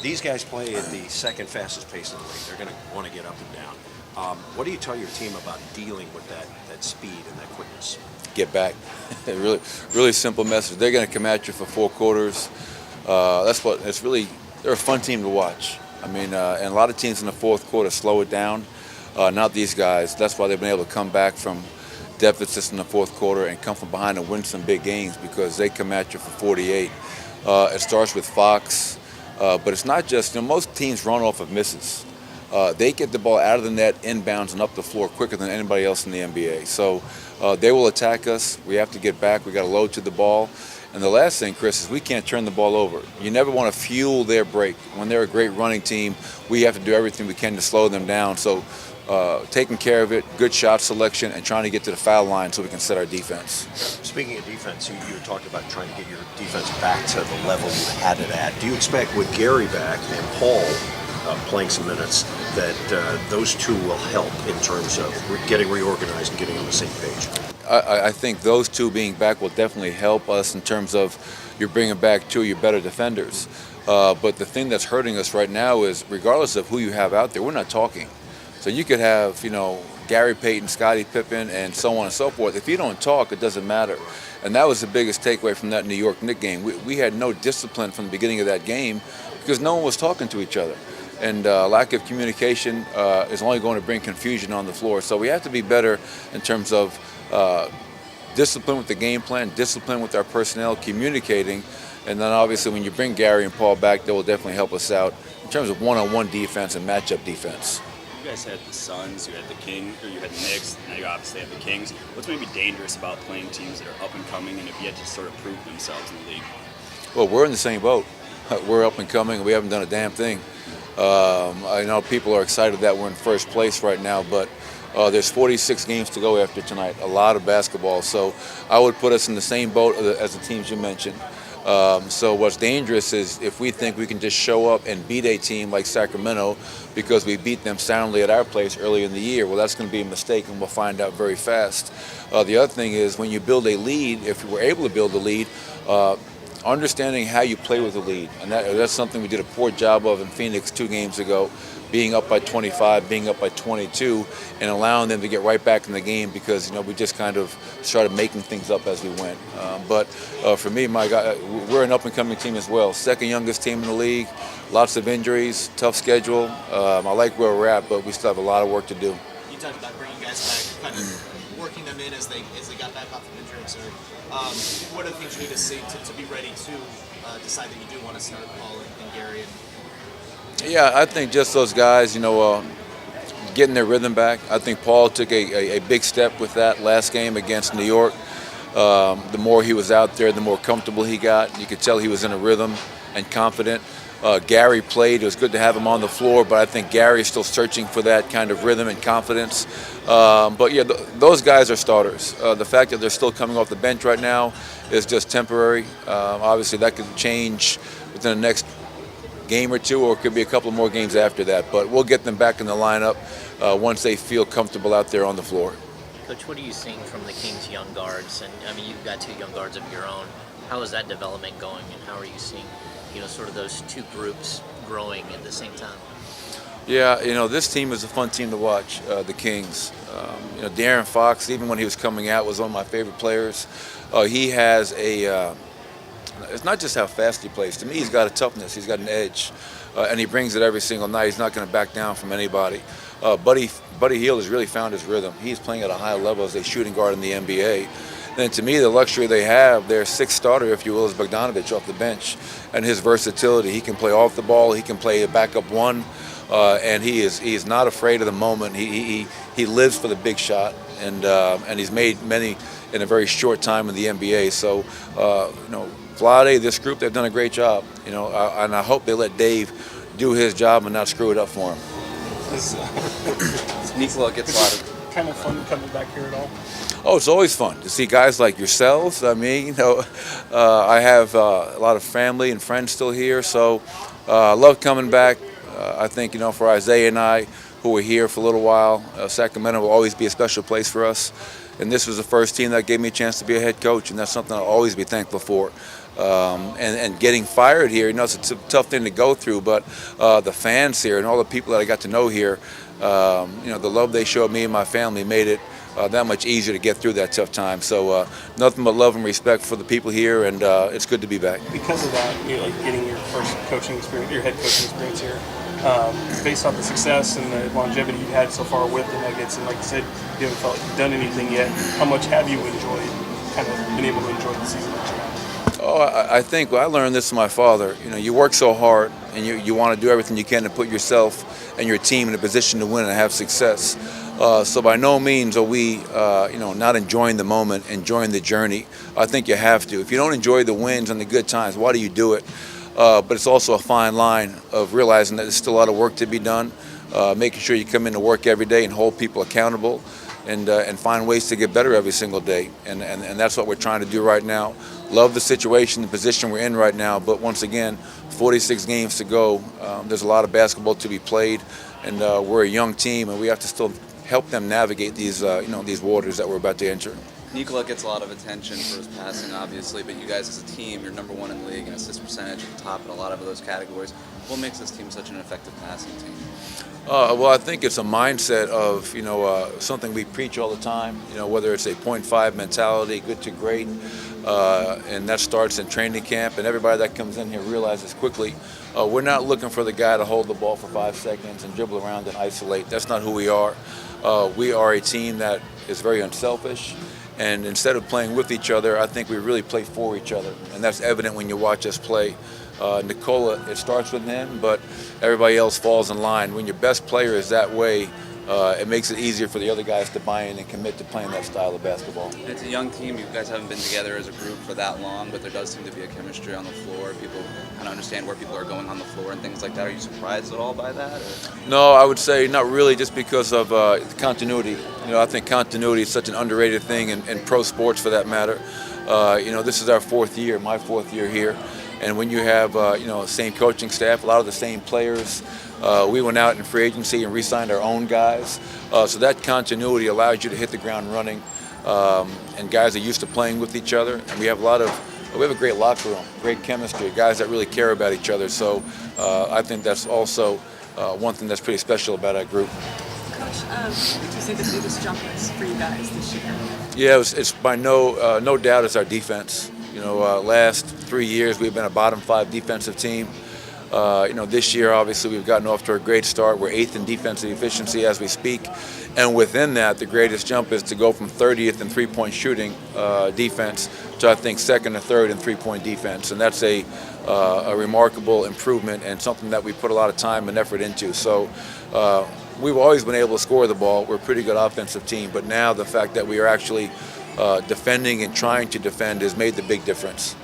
These guys play at the second fastest pace in the league. They're going to want to get up and down. What do you tell your team about dealing with that speed and that quickness? Get back. Really, really simple message. They're going to come at you for 4 quarters. That's what it's really. They're a fun team to watch. I mean, and a lot of teams in the fourth quarter slow it down. Not these guys. That's why they've been able to come back from deficits in the fourth quarter and come from behind and win some big games because they come at you for 48. It starts with Fox. But it's not just, most teams run off of misses. They get the ball out of the net, inbounds, and up the floor quicker than anybody else in the NBA. So they will attack us. We have to get back. We got to load to the ball. And the last thing, Chris, is we can't turn the ball over. You never want to fuel their break. When they're a great running team, we have to do everything we can to slow them down. So taking care of it, good shot selection, and trying to get to the foul line so we can set our defense. Speaking of defense, you talked about trying to get your defense back to the level you had it at. Do you expect with Gary back and Paul playing some minutes that those two will help in terms of getting reorganized and getting on the same page? I think those two being back will definitely help us in terms of you're bringing back 2 of your better defenders. But the thing that's hurting us right now is regardless of who you have out there, we're not talking. So you could have, Gary Payton, Scottie Pippen, and so on and so forth. If you don't talk, it doesn't matter. And that was the biggest takeaway from that New York Knicks game. We had no discipline from the beginning of that game because no one was talking to each other. And lack of communication is only going to bring confusion on the floor. So we have to be better in terms of discipline with the game plan, discipline with our personnel, communicating. And then obviously when you bring Gary and Paul back, that will definitely help us out in terms of one-on-one defense and matchup defense. You guys had the Suns, you had the Kings, or you had the Knicks, now you obviously have the Kings. What's maybe dangerous about playing teams that are up and coming and have yet to sort of prove themselves in the league? Well, we're in the same boat. We're up and coming. We haven't done a damn thing. I know people are excited that we're in first place right now, but there's 46 games to go after tonight, a lot of basketball. So I would put us in the same boat as the teams you mentioned. So what's dangerous is if we think we can just show up and beat a team like Sacramento because we beat them soundly at our place early in the year. Well, that's going to be a mistake, and we'll find out very fast. The other thing is when you build a lead, if we're able to build a lead, understanding how you play with the lead. And that's something we did a poor job of in Phoenix 2 games ago, being up by 25, being up by 22, and allowing them to get right back in the game because, we just kind of started making things up as we went. But for me, my God, we're an up-and-coming team as well. Second youngest team in the league, lots of injuries, tough schedule. I like where we're at, but we still have a lot of work to do. You talked about bringing guys back, kind of working them in as they got back off of injury. So, what are the things you need to see to be ready to decide that you do want to start Paul and Gary? Yeah, I think just those guys, getting their rhythm back. I think Paul took a big step with that last game against New York. The more he was out there, the more comfortable he got. You could tell he was in a rhythm and confident. Gary played. It was good to have him on the floor, but I think Gary is still searching for that kind of rhythm and confidence. But yeah, those guys are starters. The fact that they're still coming off the bench right now is just temporary. Obviously, that could change within the next game or 2, or it could be a couple more games after that. But we'll get them back in the lineup once they feel comfortable out there on the floor. Coach, what are you seeing from the Kings' young guards? And I mean, you've got 2 young guards of your own. How is that development going, and how are you seeing, sort of those 2 groups growing at the same time? Yeah, this team is a fun team to watch, the Kings. De'Aaron Fox, even when he was coming out, was one of my favorite players. He has it's not just how fast he plays. To me, he's got a toughness. He's got an edge, and he brings it every single night. He's not going to back down from anybody. Buddy Hield has really found his rhythm. He's playing at a high level as a shooting guard in the NBA. And to me, the luxury they have, their 6th starter, if you will, is Bogdanovich off the bench. And his versatility, he can play off the ball, he can play a backup 1, and he is not afraid of the moment. He lives for the big shot, and he's made many in a very short time in the NBA. So, Vlade, this group, they've done a great job. And I hope they let Dave do his job and not screw it up for him. Nikola gets a lot of kind of fun coming back here at all? Oh, it's always fun to see guys like yourselves. I mean, I have a lot of family and friends still here, so I love coming back. I think, for Isaiah and I, who were here for a little while, Sacramento will always be a special place for us. And this was the first team that gave me a chance to be a head coach, and that's something I'll always be thankful for. and getting fired here. It's a tough thing to go through, but the fans here and all the people that I got to know here, the love they showed me and my family made it that much easier to get through that tough time. So nothing but love and respect for the people here, and it's good to be back. Because of that, like getting your first coaching experience, your head coaching experience here, based on the success and the longevity you've had so far with the Nuggets, and like you said, you haven't felt like you've done anything yet. How much have you enjoyed, kind of been able to enjoy the season that you're on? Oh, I think I learned this from my father. You work so hard, and you want to do everything you can to put yourself and your team in a position to win and have success. So by no means are we, not enjoying the moment, enjoying the journey. I think you have to. If you don't enjoy the wins and the good times, why do you do it? But it's also a fine line of realizing that there's still a lot of work to be done, making sure you come into work every day and hold people accountable, and find ways to get better every single day. And that's what we're trying to do right now. Love the situation, the position we're in right now, but once again, 46 games to go. There's a lot of basketball to be played, and we're a young team, and we have to still help them navigate these waters that we're about to enter. Nikola gets a lot of attention for his passing, obviously, but you guys as a team, you're number one in the league in assist percentage at the top in a lot of those categories. What makes this team such an effective passing team? Well, I think it's a mindset of, something we preach all the time, whether it's a 0.5 mentality, good to great, and that starts in training camp, and everybody that comes in here realizes quickly, we're not looking for the guy to hold the ball for 5 seconds and dribble around and isolate. That's not who we are. We are a team that is very unselfish, and instead of playing with each other, I think we really play for each other, and that's evident when you watch us play. Nikola, it starts with him, but everybody else falls in line. When your best player is that way, it makes it easier for the other guys to buy in and commit to playing that style of basketball. It's a young team. You guys haven't been together as a group for that long, but there does seem to be a chemistry on the floor. People kind of understand where people are going on the floor and things like that. Are you surprised at all by that? Or? No, I would say not really, just because of continuity. I think continuity is such an underrated thing in pro sports, for that matter. This is our fourth year, my fourth year here. And when you have, same coaching staff, a lot of the same players, we went out in free agency and re-signed our own guys. So that continuity allows you to hit the ground running, and guys are used to playing with each other. And we have a great locker room, great chemistry, guys that really care about each other. So I think that's also one thing that's pretty special about our group. Coach, what would you say the biggest jump is for you guys this year? Yeah, it's by no doubt it's our defense. Last 3 years we've been a bottom 5 defensive team. This year obviously we've gotten off to a great start. We're 8th in defensive efficiency as we speak, and within that the greatest jump is to go from 30th in three-point shooting defense to I think 2nd or 3rd in three-point defense, and that's a remarkable improvement and something that we put a lot of time and effort into. So we've always been able to score the ball. We're a pretty good offensive team, but now the fact that we are actually defending and trying to defend has made the big difference.